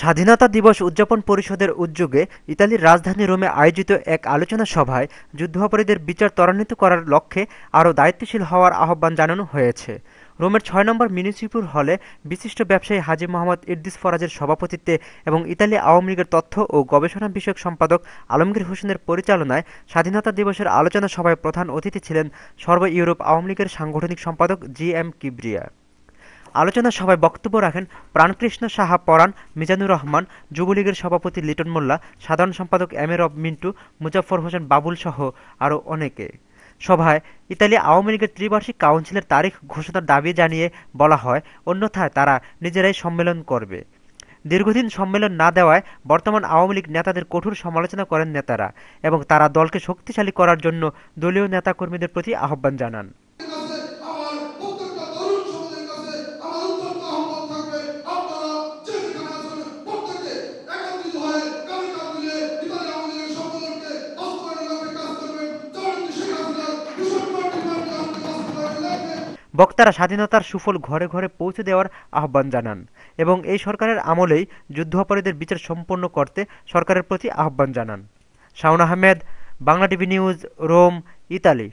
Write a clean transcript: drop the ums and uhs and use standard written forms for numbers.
স্বাধীনতা দিবস উদযাপন পরিষদের উদ্যোগে ইতালির রাজধানী রোমে আয়োজিত এক আলোচনা সভায় যুদ্ধাপরাধীদের বিচার ত্বরান্বিত করার লক্ষ্যে আরও দায়িত্বশীল হওয়ার আহ্বান জানানো হয়েছে। রোমের ৬ নম্বর মিউনিসিপ্যাল হলে বিশিষ্ট ব্যবসায়ী হাজী মোহাম্মদ ইদ্রিস ফরাজের সভাপতিত্বে এবং ইতালি আওয়ামী লীগের তথ্য ও গবেষণা বিষয়ক সম্পাদক আলমগীর হোসেনের পরিচালনায় স্বাধীনতা দিবসের আলোচনা সভায় প্রধান অতিথি ছিলেন সর্ব ইউরোপ আওয়ামী লীগের সাংগঠনিক সম্পাদক জি.এম. কিবরিয়া। আলোচনা সভায় বক্তব্য রাখেন প্রাণকৃষ্ণ সাহা পরাণ, মিজানুর রহমান, যুবলীগের সভাপতি লিটন মোল্লা, সাধারণ সম্পাদক এম.এ. মিন্টু, মুজাফফর হোসেন বাবুল সহ আরও অনেকে। সভায় ইতালি আওয়ামী লীগের ত্রিবার্ষিক কাউন্সিলের তারিখ ঘোষণার দাবি জানিয়ে বলা হয়, অন্যথায় তারা নিজেরাই সম্মেলন করবে। দীর্ঘদিন সম্মেলন না দেওয়ায় বর্তমান আওয়ামী লীগ নেতাদের কঠোর সমালোচনা করেন নেতারা এবং তারা দলকে শক্তিশালী করার জন্য দলীয় নেতাকর্মীদের প্রতি আহ্বান জানান। বক্তারা স্বাধীনতার সুফল ঘরে ঘরে পৌঁছে দেওয়ার আহ্বান জানান এবং এই সরকারের আমলেই যুদ্ধাপরাধীদের বিচার সম্পন্ন করতে সরকারের প্রতি আহ্বান জানান। Shaon Ahmed, Bangla TV news, Rome, Italy.